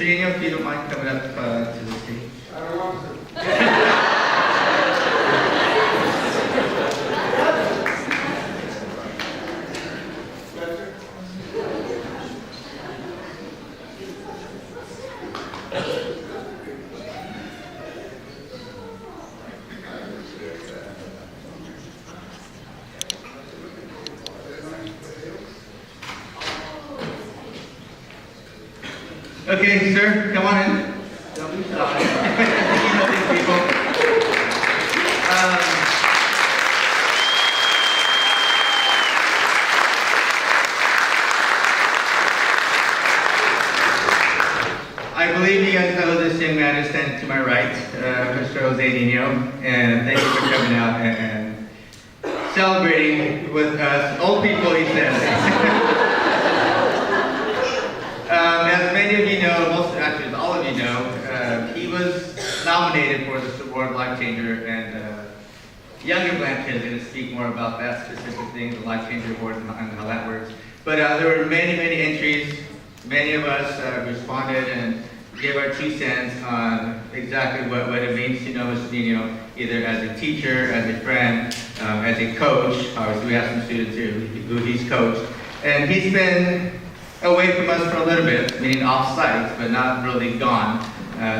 Mr. Nino, if you don't mind coming up to the stage. I don't want to. Okay, sir, come on in. Don't be shy. You know these people. I believe you guys know this young man is standing to my right, Mr. Jose Nino, and thank you for coming out and celebrating with us. Old people, he says. As many of you know, actually all of you know, he was nominated for this award, Life Changer, and younger Blanchett is going to speak more about that specific thing, the Life Changer Award, and how that works. But there were many entries. Many of us responded and gave our 2 cents on exactly what it means to know Mr. Nino, either as a teacher, as a friend, as a coach. Obviously, we have some students here who he's coached. And he's been away from us for a little bit, meaning off-site, but not really gone.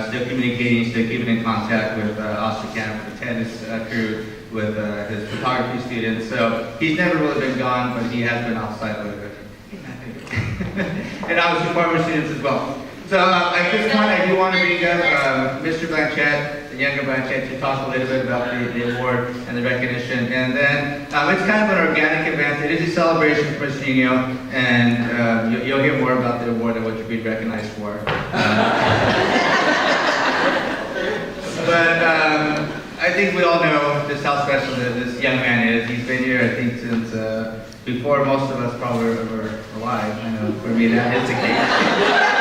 Still communicating, still keeping in contact with Oscar Camp, with the tennis crew, with his photography students. So he's never really been gone, but he has been off-site a little bit. And obviously former students as well. So at this point, I do want to bring up Mr. Blanchett, the younger Blanchett, to talk a little bit about the award and the recognition. And then it's kind of an organic event. It is a celebration for Mr. Nino, and you'll hear more about the award and what you're being recognized for. But I think we all know just how special this young man is. He's been here, I think, since before most of us probably were alive. I know for me that is the case.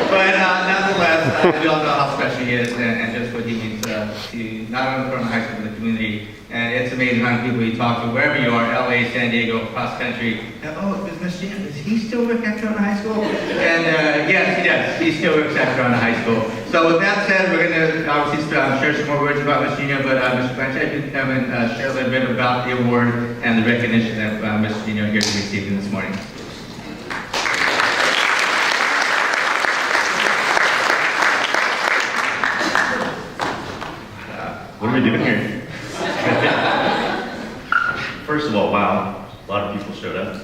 But nonetheless, we all know how special he is and just what he means to not only Corona High School, but the community. And it's amazing how many people you talk to, wherever you are, LA, San Diego, across country. Oh, does he still work at Corona High School? And yes, he does. He still works at Corona High School. So with that said, we're going to obviously share some more words about Mr. Nino, but Mr. Blanchett, you can come and share a little bit about the award and the recognition that Mr. Nino here is receiving this morning. What are we doing here? First of all, wow, a lot of people showed up.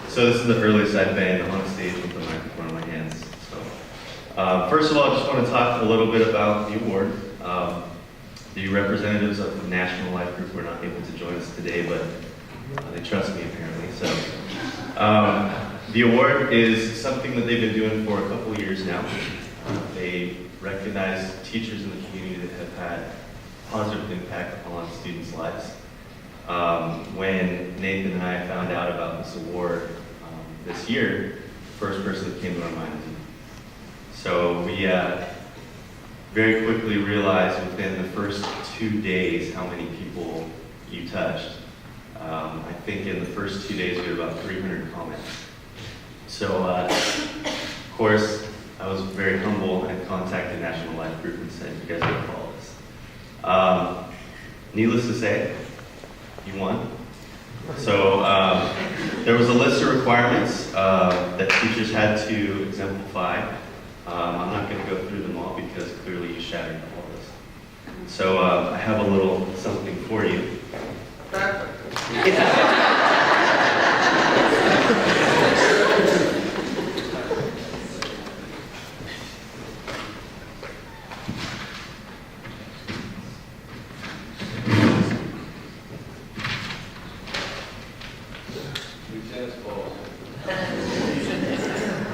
So this is the earliest I've been on stage with the microphone in my hands. So, first of all, I just want to talk a little bit about the award. The representatives of the National Life Group were not able to join us today, but they trust me apparently. So, the award is something that they've been doing for a couple of years now. They recognize teachers in the community that have had positive impact on students' lives. When Nathan and I found out about this award this year, the first person that came to our mind was you. So we very quickly realized within the first 2 days how many people you touched. I think in the first 2 days we had about 300 comments. So of course, I was very humble and contacted National Life Group and said, you guys gotta follow this. Needless to say, you won. So there was a list of requirements that teachers had to exemplify. I'm not gonna go through them all because clearly you shattered all this. So I have a little something for you.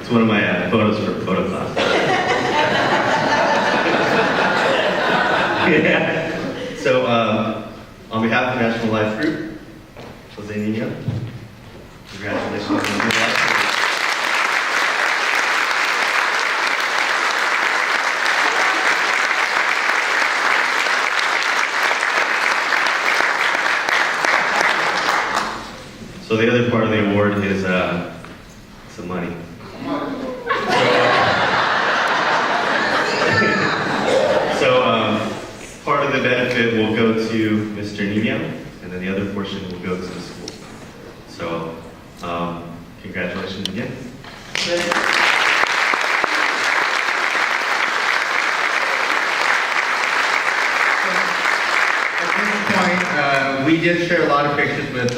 It's one of my photos for photo class. Yeah. So, on behalf of National Life Group, Jose Nino, congratulations on your life. So the other part of the award is some money. So part of the benefit will go to Mr. Nino, and then the other portion will go to the school. So congratulations again. We did share a lot of pictures with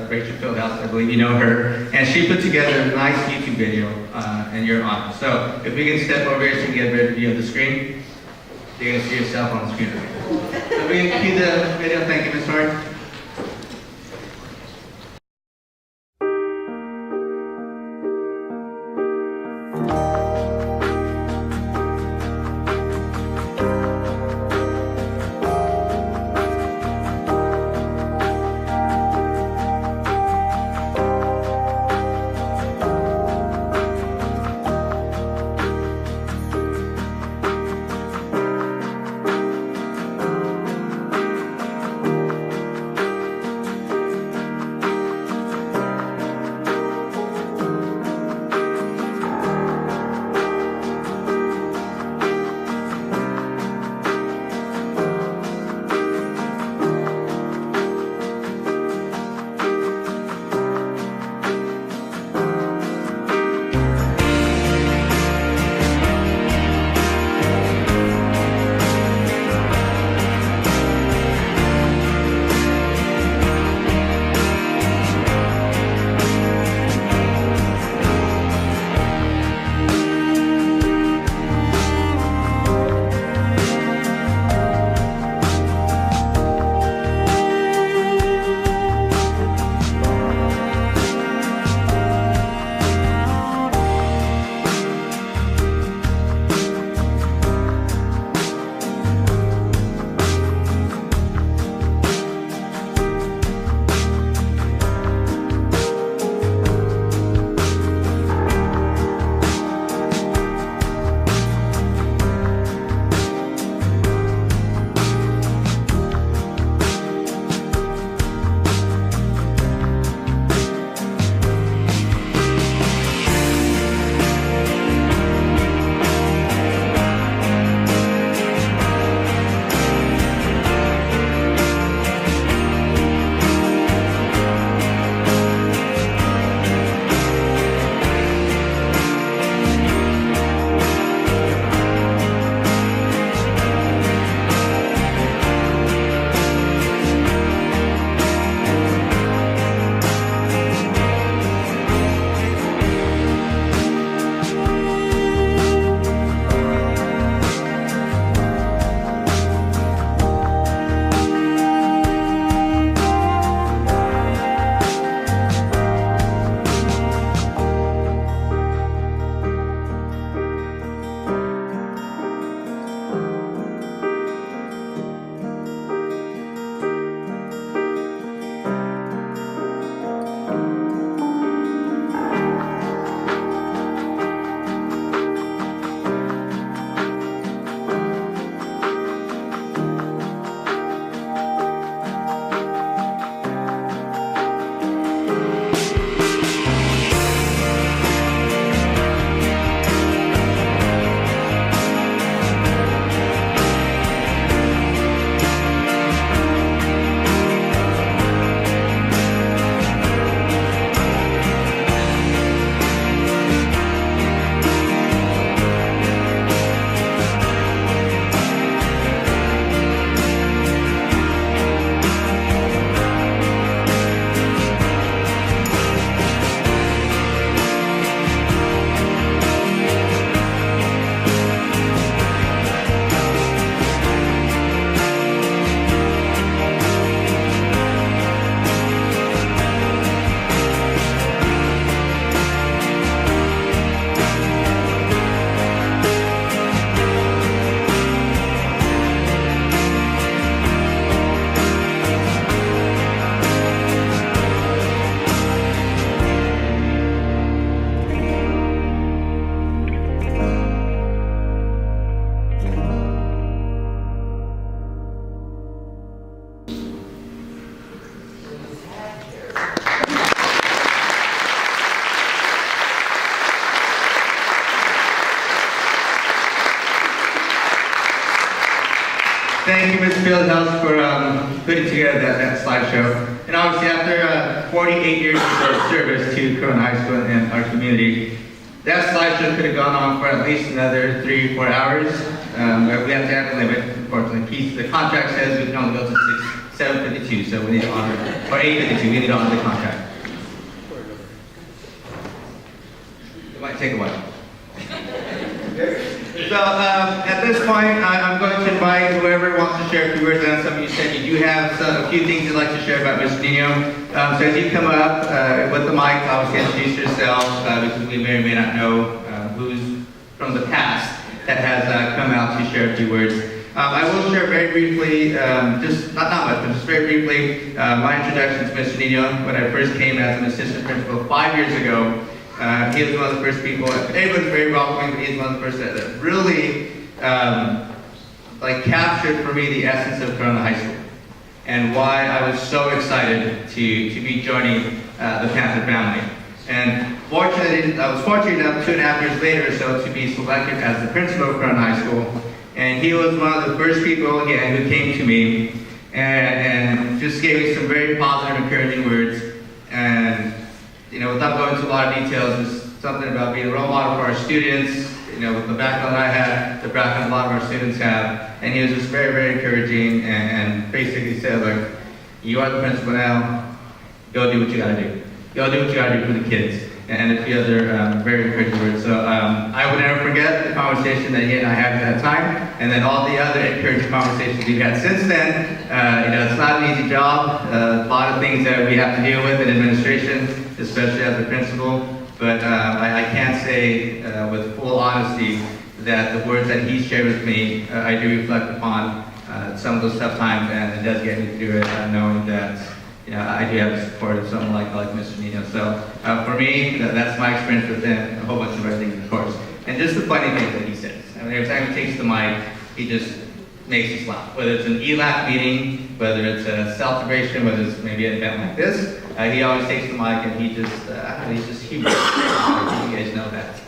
Rachel Fieldhouse. I believe you know her, and she put together a nice YouTube video in your honor. So if we can step over here so you can get a better view of the screen, you're going to see yourself on the screen. So we can cue the video. Thank you, Ms. Hart. Thank you, Ms. Fieldhouse, for putting together that slideshow. And obviously, after 48 years of service to Corona High School and our community, that slideshow could have gone on for at least another 3-4 hours. But we have to have a limit, unfortunately. The contract says we can only go to 7:52, so we need to honor, or 8:52, we need to honor the contract. It might take a while. So at this point, I'm going to invite whoever wants to share a few words. And some of you said you do have a few things you'd like to share about Mr. Nino. So as you come up with the mic, obviously introduce yourself, because we may or may not know who's from the past that has come out to share a few words. I will share very briefly, just not much, but just very briefly, my introduction to Mr. Nino when I first came as an assistant principal 5 years ago. He was one of the first people, everyone's very welcoming, but he's one of the first that really captured for me the essence of Corona High School and why I was so excited to be joining the Panther family. And I was fortunate enough 2.5 years later or so to be selected as the principal of Corona High School. And he was one of the first people, again, who came to me and just gave me some very positive, encouraging words. And without going into a lot of details, it's something about being a role model for our students, with the background I had, the background a lot of our students have. And he was just very, very encouraging and basically said, look, you are the principal now, go do what you gotta do. Go do what you gotta do for the kids. And a few other very encouraging words. So I would never forget the conversation that he and I had at that time, and then all the other encouraging conversations we've had since then. It's not an easy job. A lot of things that we have to deal with in administration, especially as a principal. But I can say with full honesty that the words that he shared with me, I do reflect upon some of those tough times, and it does get me through it, knowing that I do have the support of someone like Mr. Nino. So for me, that's my experience with him, a whole bunch of other things, of course. And just the funny things that he says. I mean, every time he takes the mic, he just makes us laugh. Whether it's an ELAP meeting, whether it's a celebration, whether it's maybe an event like this, he always takes the mic and he's just humorous. You guys know that.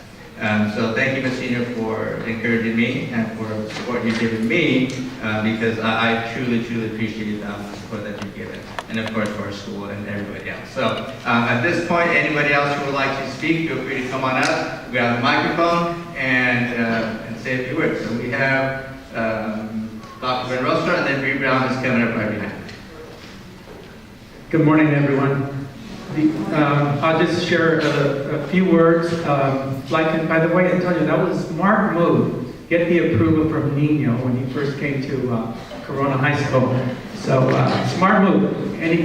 So thank you, Ms. Nino, for encouraging me and for the support you've given me, because I truly, truly appreciate the support that you've given. And of course for our school and everybody else. So at this point, anybody else who would like to speak, feel free to come on up, grab the microphone, and say a few words. So we have Dr. Ben Rostra, and then Bree Brown is coming up right behind. Good morning, everyone. I'll just share a few words. By the way, Antonio, that was a smart move. Get the approval from Nino when he first came to Corona High School. So smart move,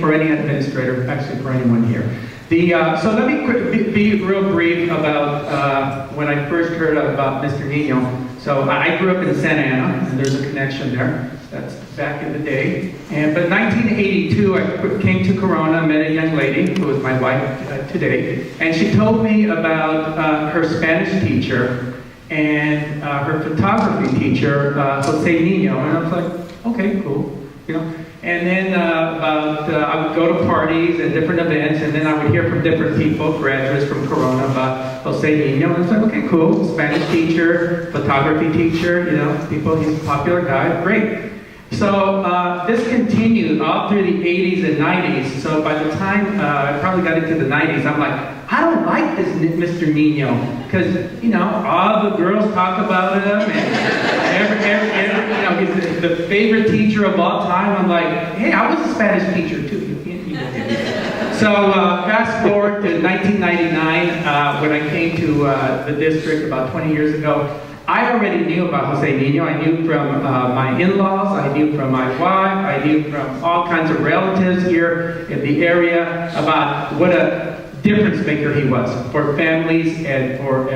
for any administrator, actually for anyone here. So let me be real brief about when I first heard about Mr. Nino. So I grew up in Santa Ana, and there's a connection there. That's back in the day. But in 1982, I came to Corona, met a young lady who is my wife today, and she told me about her Spanish teacher and her photography teacher, Jose Nino, and I was like, okay, cool, And then I would go to parties and different events, and then I would hear from different people, graduates from Corona, about Jose Nino, and I was like, okay, cool, Spanish teacher, photography teacher, he's a popular guy, great. So this continued all through the 80s and 90s. So by the time I probably got into the 90s, I'm like, I don't like this Mr. Nino, because all the girls talk about him, and he's the favorite teacher of all time. I'm like, hey, I was a Spanish teacher too. So fast forward to 1999, when I came to the district about 20 years ago. I already knew about Jose Nino. I knew from my in-laws, I knew from my wife, I knew from all kinds of relatives here in the area about what a difference maker he was for families and for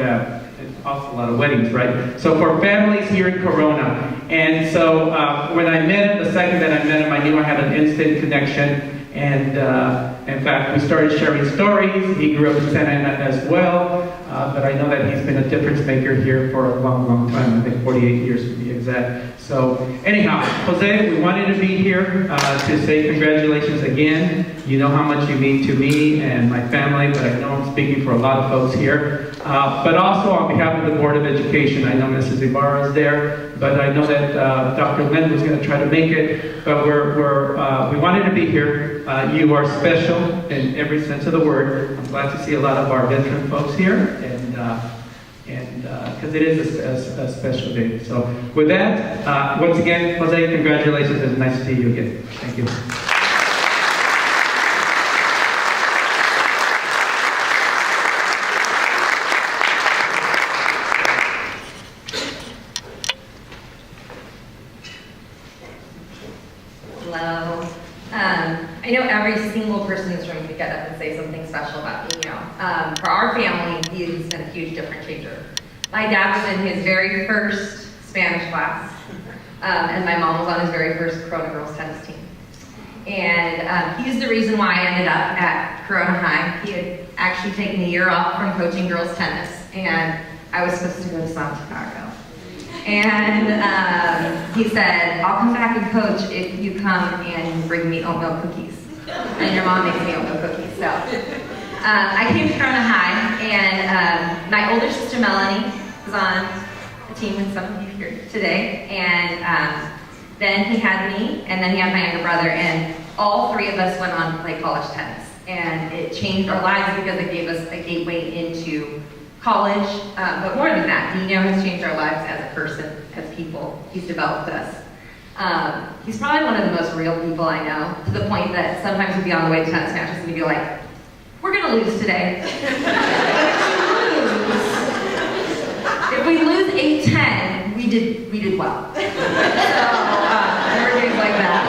also a lot of weddings, right? So for families here in Corona. And so when I met him, the second that I met him, I knew I had an instant connection. And in fact, we started sharing stories. He grew up in Santa Ana as well. but I know that he's been a difference maker here for a long, long time, I think 48 years to be exact. So anyhow, Jose, we wanted to be here to say congratulations again. You know how much you mean to me and my family, but I know I'm speaking for a lot of folks here. But also on behalf of the Board of Education, I know Mrs. Ibarra is there, but I know that Dr. Lynn was going to try to make it, but we wanted to be here. You are special in every sense of the word. I'm glad to see a lot of our veteran folks here, and because it is a special day. So with that, once again, Jose, congratulations, and nice to see you again. Thank you. Hello. I know every single person in this room could get up and say something special about Nino. For our family, he's been a huge difference changer. My dad was in his very first Spanish class, and my mom was on his very first Corona girls tennis team. And he's the reason why I ended up at Corona High. He had actually taken a year off from coaching girls tennis, and I was supposed to go to Santiago. And he said, I'll come back and coach if you come and bring me oat milk cookies. And your mom makes me oat milk cookies. So I came to Corona High, and my older sister Melanie was on a team with some of you here today. And then he had me, and then he had my younger brother, and all three of us went on to play college tennis. And it changed our lives because it gave us a gateway into college, but more than that, Nino has changed our lives as a person, as people. He's developed us. He's probably one of the most real people I know, to the point that sometimes we'd be on the way to tennis matches and he'd be like, we're gonna lose today. If we lose 8-10, we did well. So, there were things like that.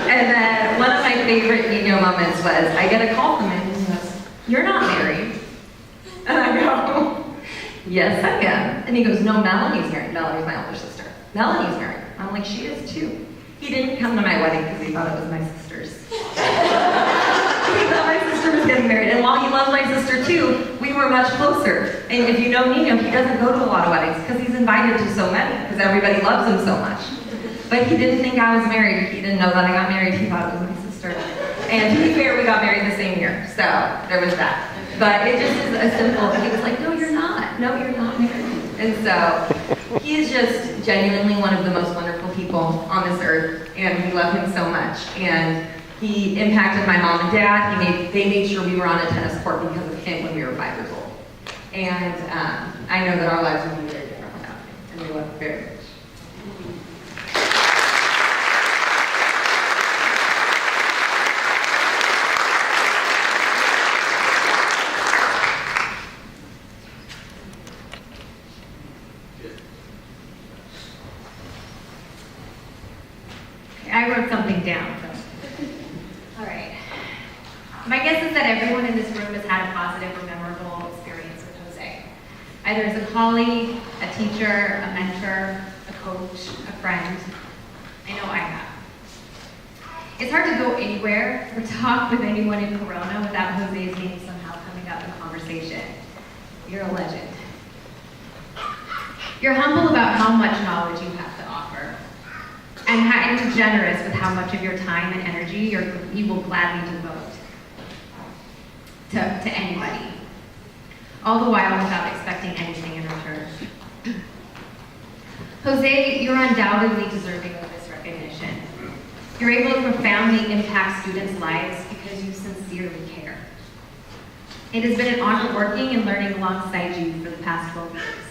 And then one of my favorite Nino moments was, I get a call from him and he goes, you're not married. And I go, yes, I am. And he goes, no, Melanie's married. Melanie's my older sister. Melanie's married. I'm like, she is too. He didn't come to my wedding because he thought it was my sister's. He thought my sister was getting married. And while he loves my sister too, we were much closer. And if you know Nino, he doesn't go to a lot of weddings because he's invited to so many because everybody loves him so much. But he didn't think I was married. He didn't know that I got married. He thought it was my sister. And to be fair, we got married the same year. So there was that. But it just is a simple, he was like, no, you're not. No, you're not married. And so he is just genuinely one of the most wonderful people on this earth. And we love him so much. And he impacted my mom and dad. They made sure we were on a tennis court because of him when we were 5 years old. And I know that our lives would be very different without him. And we love him very much. I wrote something down. So. All right. My guess is that everyone in this room has had a positive or memorable experience with Jose. Either as a colleague, a teacher, a mentor, a coach, a friend. I know I have. It's hard to go anywhere or talk with anyone in Corona without Jose's name somehow coming up in conversation. You're a legend. You're humble about how much knowledge you have to offer. And generous with how much of your time and energy you will gladly devote to anybody. All the while without expecting anything in return. Jose, you're undoubtedly deserving of this recognition. You're able to profoundly impact students' lives because you sincerely care. It has been an honor working and learning alongside you for the past 12 years.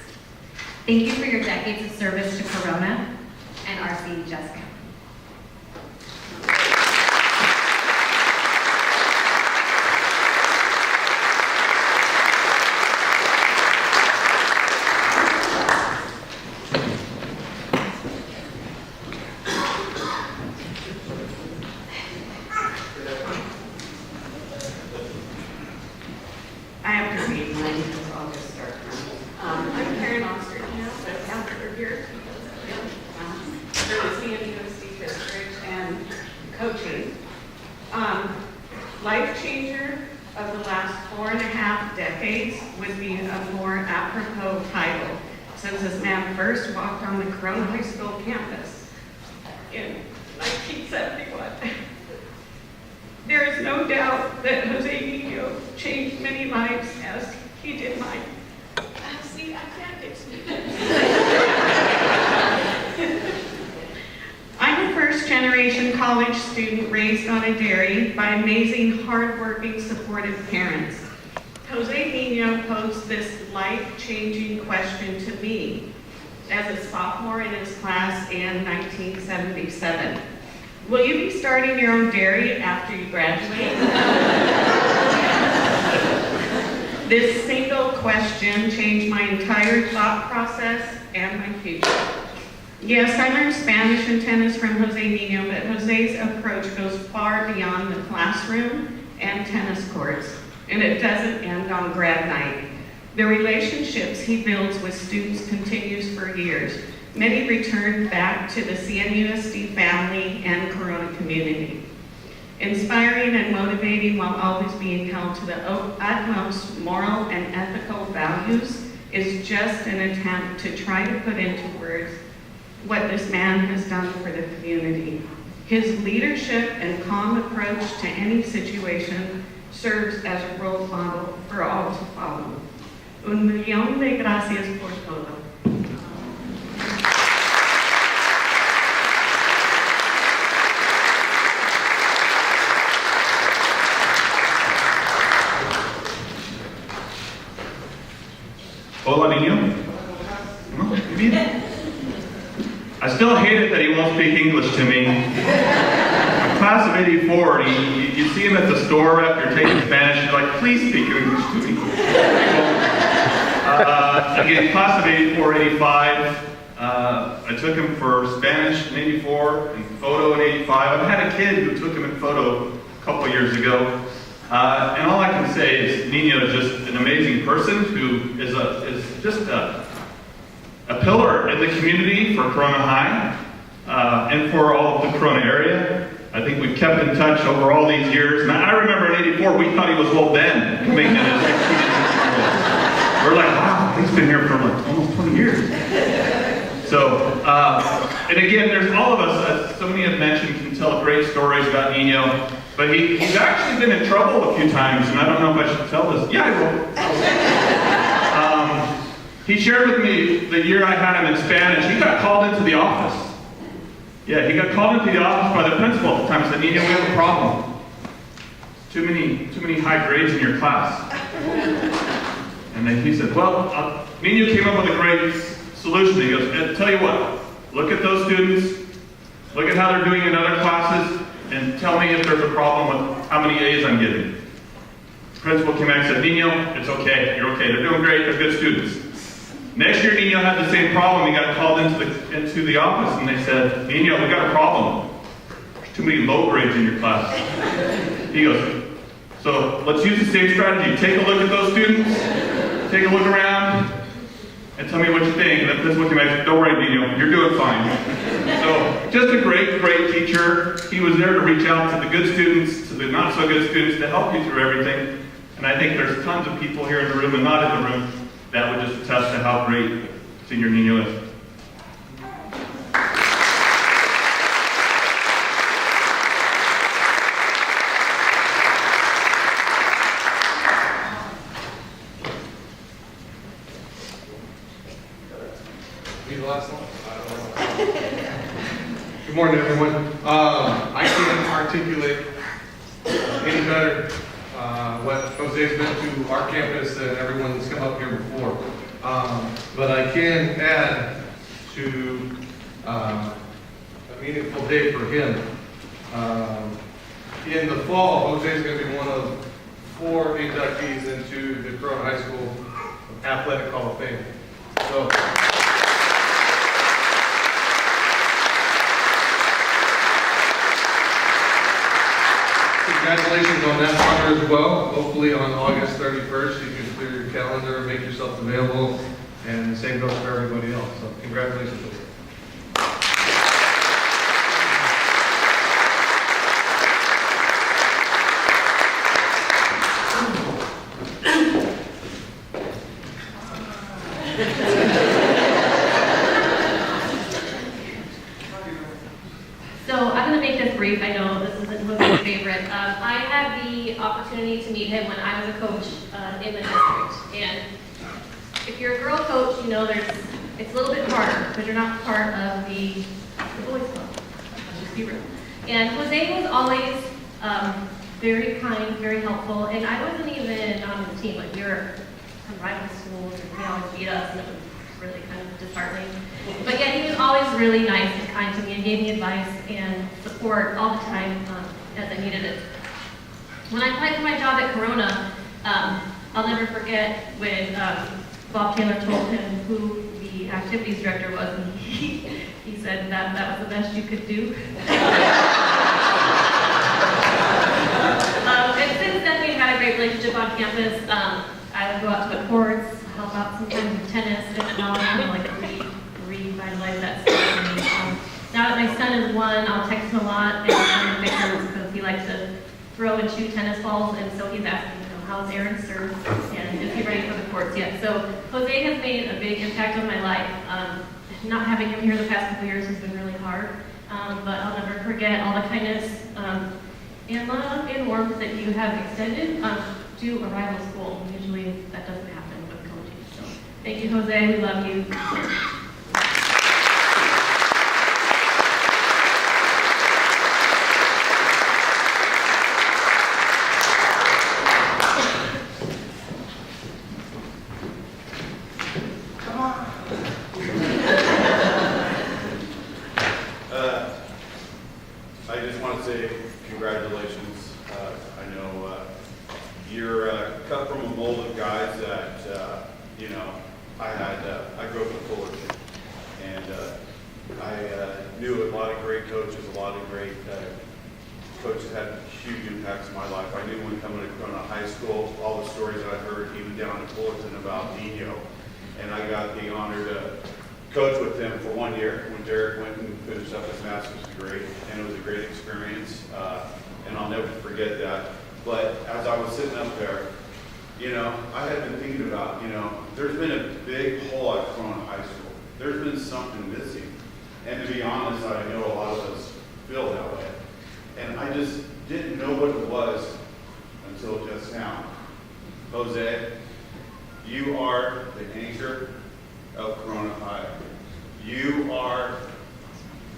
Thank you for your decades of service to Corona and RCHS family. I have to read mine, so I'll just start. I'm Karen Oster, but I'm here because, there was me and he was since this man first walked on the Corona High School campus in 1971. There is no doubt that Jose Nino changed many lives as he did mine. See, I can't explain it. I'm a first-generation college student raised on a dairy by amazing, hardworking, supportive parents. Jose Nino posed this life-changing question to me as a sophomore in his class in 1977. Will you be starting your own dairy after you graduate? This single question changed my entire thought process and my future. Yes, I learned Spanish and tennis from Jose Nino, but Jose's approach goes far beyond the classroom and tennis courts, and it doesn't end on grad night. The relationships he builds with students continues for years. Many return back to the CNUSD family and Corona community. Inspiring and motivating while always being held to the utmost moral and ethical values is just an attempt to try to put into words what this man has done for the community. His leadership and calm approach to any situation serves as a role model for all to follow. Un millón de gracias por todo. Hola, niño. No, bien. I still hate it that he won't speak English to me. Class of '84, you see him at the store after you're taking Spanish, you're like, please speak English to me. Again, class of '84, '85, I took him for Spanish in '84 and photo in '85. I've had a kid who took him in photo a couple years ago. And all I can say is Nino is just an amazing person who is just a pillar in the community for Corona High and for all of the Corona area. I think we've kept in touch over all these years. And I remember in '84, we thought he was old then, coming in as 16 and 16-year-old. We're like, wow, he's been here for like almost 20 years. So, and again, there's all of us, as so many have mentioned, can tell great stories about Nino. But he's actually been in trouble a few times, and I don't know if I should tell this. Yeah, I will. He shared with me the year I had him in Spanish. He got called into the office. Yeah, he got called into the office by the principal at the time and said, Nino, we have a problem. Too many high grades in your class. And then he said, well, Nino came up with a great solution. He goes, tell you what, look at those students, look at how they're doing in other classes, and tell me if there's a problem with how many A's I'm getting. The principal came back and said, Nino, it's okay, you're okay, they're doing great, they're good students. Next year, Nino had the same problem. He got called into the office, and they said, Nino, we got a problem. There's too many low grades in your class. He goes, so let's use the same strategy. Take a look at those students, take a look around, and tell me what you think. And the principal came back and said, don't worry, Nino, you're doing fine. So, just a great, great teacher. He was there to reach out to the good students, to the not so good students, to help you through everything. And I think there's tons of people here in the room and not in the room that would just attest to how great Senior Nino is. Good morning, everyone. I can't articulate any better what Jose's been to our campus and everyone that's come up here before. But I can add to a meaningful day for him. In the fall, Jose is going to be one of 4 inductees into the Corona High School Athletic Hall of Fame. So. Congratulations on that honor as well. Hopefully on August 31st, you can clear your calendar, make yourself available, and the same goes for everybody else. So congratulations. favorite. I had the opportunity to meet him when I was a coach in the district. And if you're a girl coach, you know it's a little bit harder because you're not part of the boys club. Let's just be real. And Jose was always very kind, very helpful, and I wasn't even on the team. Like, we were on rival schools, and he always beat us, and it was really kind of disheartening. But yet he was always really nice and kind to me and gave me advice and support all the time as I needed it. When I applied for my job at Corona, I'll never forget when Bob Taylor told him who the activities director was, and he said that was the best you could do. And since then, we've had a great relationship on campus. I would go out to the courts, help out sometimes with tennis, and all that, like revitalize that stuff for me. Now that my son is 1, I'll text him a lot and send him pictures because he likes to throw and shoot tennis balls, and so he's asking, how's Aaron serve, and is he ready for the courts yet? So Jose has made a big impact on my life. Not having him here the past couple years has been really hard, but I'll never forget all the kindness and love and warmth that you have extended to a rival school. Usually that doesn't happen with coaching. So thank you, Jose. We love you. I just want to say congratulations. I know you're cut from a mold of guys that, I grew up in Fullerton, and I knew a lot of great coaches, a lot of great coaches had huge impacts in my life. I knew when coming to Corona High School, all the stories that I heard, even down in Fullerton about Nino, and I got the honor to coach with him for 1 year when Derek went and finished up his master's degree, and it was a great experience, and I'll never forget that. But as I was sitting up there, I had been thinking about, there's been a big hole at Corona High School. There's been something missing. And to be honest, I know a lot of us feel that way. And I just didn't know what it was until just now. Jose, you are the anchor of Corona High. You are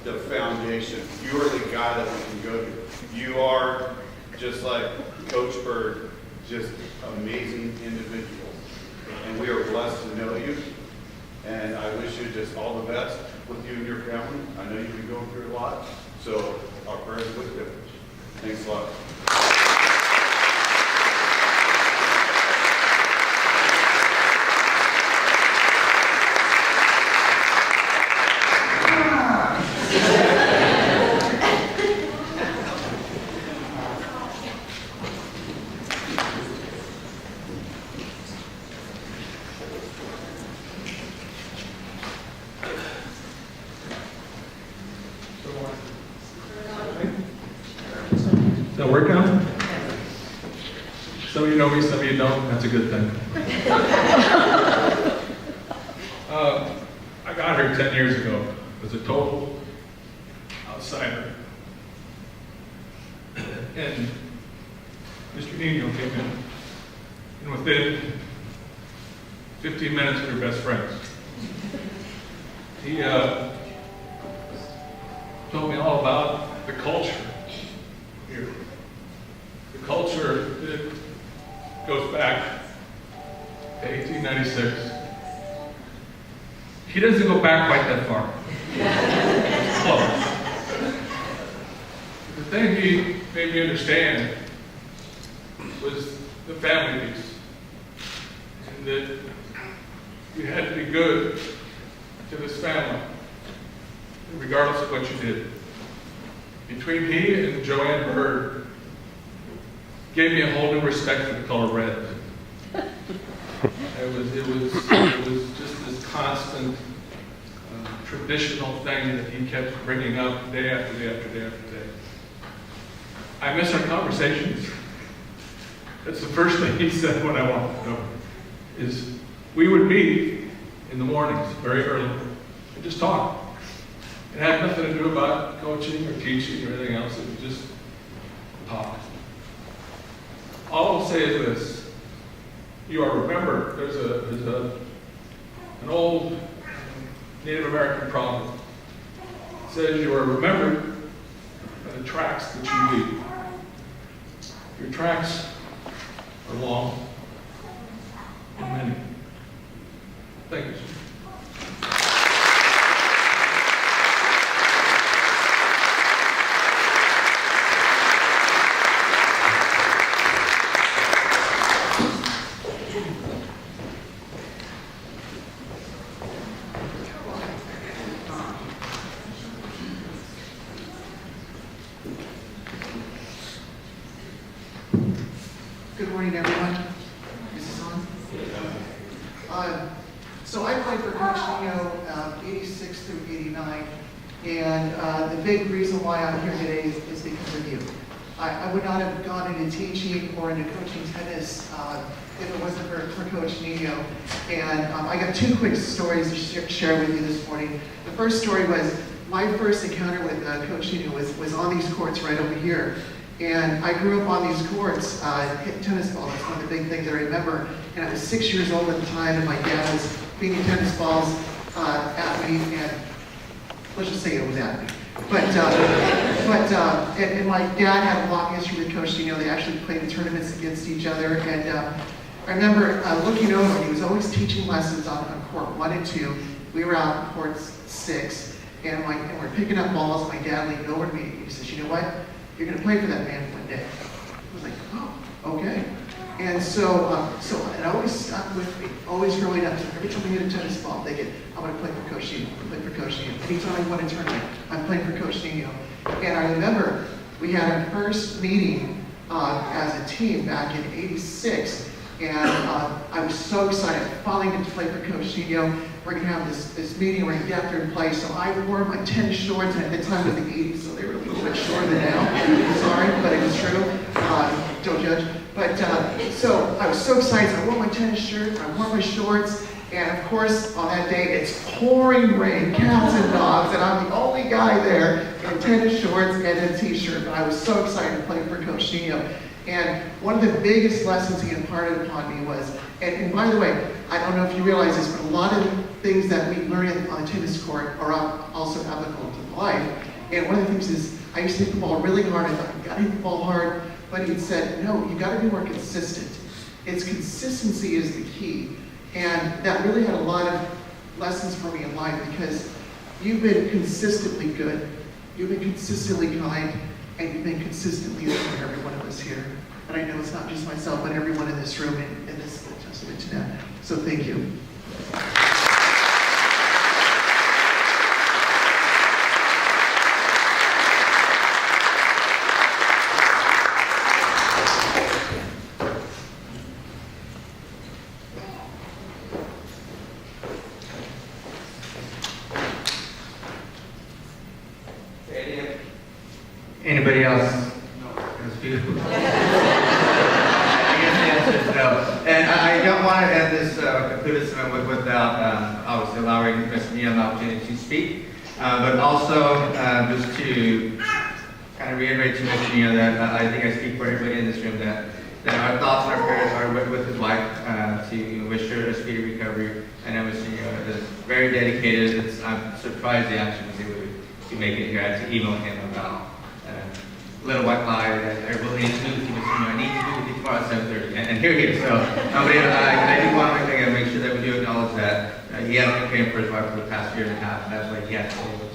the foundation. You are the guy that we can go to. You are, just like Coach Bird, just amazing individuals. And we are blessed to know you. And I wish you just all the best with you and your family. I know you've been going through a lot. So our prayers with you. Thanks a lot. Does that work now? Some of you know me, some of you don't. That's a good thing. I got here 10 years ago as a total outsider. And Mr. Nino came in, and within 15 minutes we were best friends. He told me all about the culture here. The culture that goes back to 1896. He doesn't go back quite that far. It's close. The thing he made me understand was the family piece. And that you had to be good to this family, regardless of what you did. Between he and Joanne Bird, gave me a whole new respect for the color red. It was just this constant, traditional thing that he kept bringing up day after day after day after day. I miss our conversations. That's the first thing he said when I walked over, is we would meet in the mornings very early and just talk. It had nothing to do about coaching or teaching or anything else. It was just talk. All I'll say is this. You are remembered. There's an old Native American proverb. It says you are remembered by the tracks that you leave. Your tracks are long and many. Thank you, sir. Good morning, everyone. Is this on? So I played for Coach Nino 86 through 89, and the big reason why I'm here today is because of you. I would not have gone into teaching or into coaching tennis if it wasn't for Coach Nino. And I got two quick stories to share with you this morning. The first story was my first encounter with Coach Nino was on these courts right over here. And I grew up on these courts, hitting tennis balls. That's one of the big things that I remember. And I was 6 years old at the time, and my dad was beating tennis balls at me, and let's just say it was at me. And my dad had a long history with Coach Nino. They actually played in tournaments against each other. And I remember looking over, he was always teaching lessons on court 1 and 2. We were out on court 6, and we're picking up balls. My dad leaned over to me, and he says, "You know what? You're going to play for that man one day." I was like, "Oh, okay." And so it always stuck with me, always growing up. So every time I hit a tennis ball, I'm thinking, I'm going to play for Coach Nino. I'm playing for Coach Nino. Anytime I won a tournament, I'm playing for Coach Nino. And I remember we had our first meeting as a team back in '86. And I was so excited. I finally get to play for Coach Nino. We're going to have this meeting. We're going to get up there and play. So I wore my tennis shorts, and at the time it was the '80s, so they were a little bit shorter than now. Sorry, but it was true. Don't judge. But so I was so excited. I wore my tennis shirt. I wore my shorts. And of course, on that day, it's pouring rain, cats and dogs, and I'm the only guy there in tennis shorts and a t-shirt. But I was so excited to play for Coach Nino. And one of the biggest lessons he imparted upon me was, and by the way, I don't know if you realize this, but a lot of the things that we learn on the tennis court are also applicable to life. And one of the things is, I used to hit the ball really hard. I thought, you gotta hit the ball hard. But he said, no, you gotta be more consistent. It's consistency is the key. And that really had a lot of lessons for me in life, because you've been consistently good. You've been consistently kind. And you've been consistently there for every one of us here. And I know it's not just myself, but everyone in this room, and this is a testament to that. So thank you. Anybody else? No. That's beautiful. I guess the answer is no. And I don't want to end this, conclude this without obviously allowing Mr. Nino an opportunity to speak. But also just to kind of reiterate to Mr. Nino that I think I speak for everybody in this room that our thoughts and our prayers are with his wife to wish her a speedy recovery. I know Mr. Nino is very dedicated. I'm surprised he actually was able to make it here. I had to email him about little white lie that I really need to move with you, Mr. Nino. I need to move with you tomorrow at 7:30, and here he is. So, I do want to make sure that we do acknowledge that he has been caring for his wife for the past year and a half, and that's why he has been able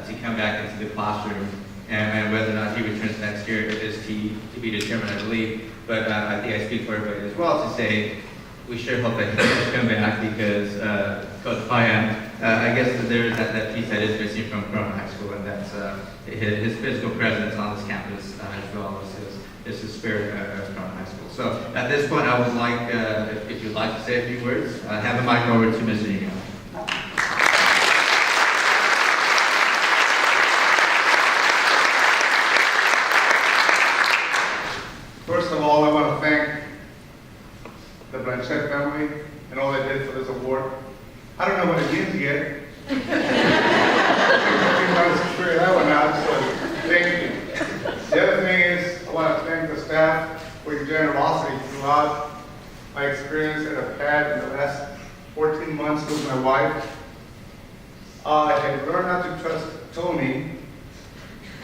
to come back into the classroom. And whether or not he returns next year is to be determined, I believe. But I think I speak for everybody as well to say we sure hope that he does come back, because Coach Payan, I guess that there is that piece that is missing from Corona High School, and that's his physical presence on this campus as well as his spirit at Corona High School. So at this point, I would like, if you'd like to say a few words, have the mic over to Mr. Nino. First of all, I want to thank the Blanchett family and all they did for this award. I don't know what it means yet. I want to experience that one out, so thank you. The other thing is, I want experience that I've had in the last 14 months with my wife. I had learned not to trust Tony.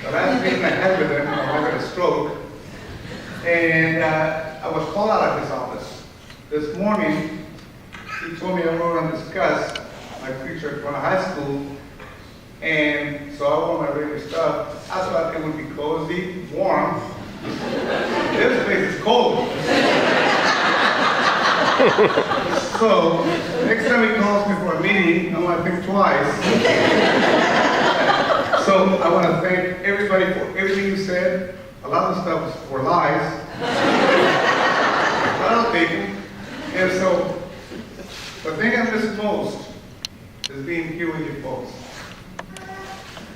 The last meeting I had with him, my wife had a stroke, and I was called out of his office. This morning, he told me I want to discuss my future at Corona High School, and so I wore my regular stuff. I thought it would be cozy, warm. This place is cold. So, next time he calls me for a meeting, I want to think twice. So, I want to thank everybody for everything you said. A lot of stuff were lies. But I'll take them. And so, the thing I miss most is being here with you folks.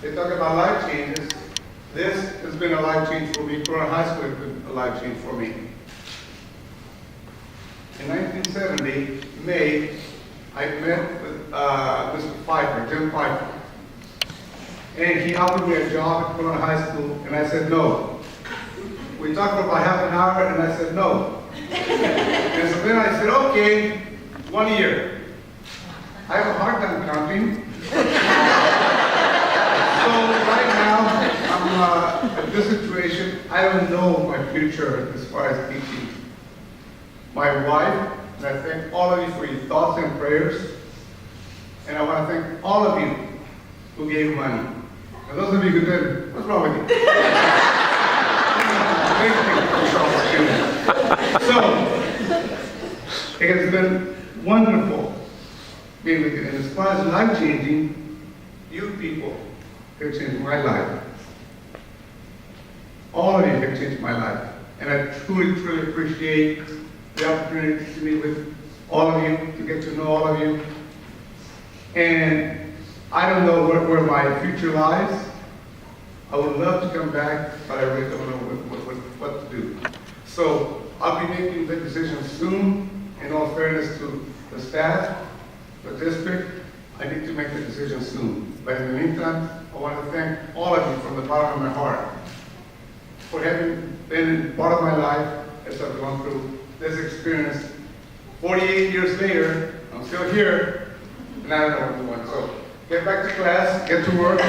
They talk about life changes. This has been a life change for me. Corona High School has been a life change for me. In 1970, May, I met with Mr. Pfeiffer, Jim Pfeiffer. And he offered me a job at Corona High School, and I said no. We talked for about half an hour, and I said no. And so then I said, okay, 1 year. I have a hard time counting. So right now, I'm at this situation. I don't know my future as far as teaching. My wife, and I thank all of you for your thoughts and prayers. And I want to thank all of you who gave money. And those of you who didn't, what's wrong with you? So, it has been wonderful being with you. And as far as life-changing, you people have changed my life. All of you have changed my life. And I truly, truly appreciate the opportunity to meet with all of you, to get to know all of you. And I don't know where my future lies. I would love to come back, but I really don't know what to do. So I'll be making the decision soon. In all fairness to the staff, the district, I need to make the decision soon. But in the meantime, I want to thank all of you from the bottom of my heart for having been part of my life as I've gone through this experience. 48 years later, I'm still here, and I don't know what to do. So get back to class, get to work.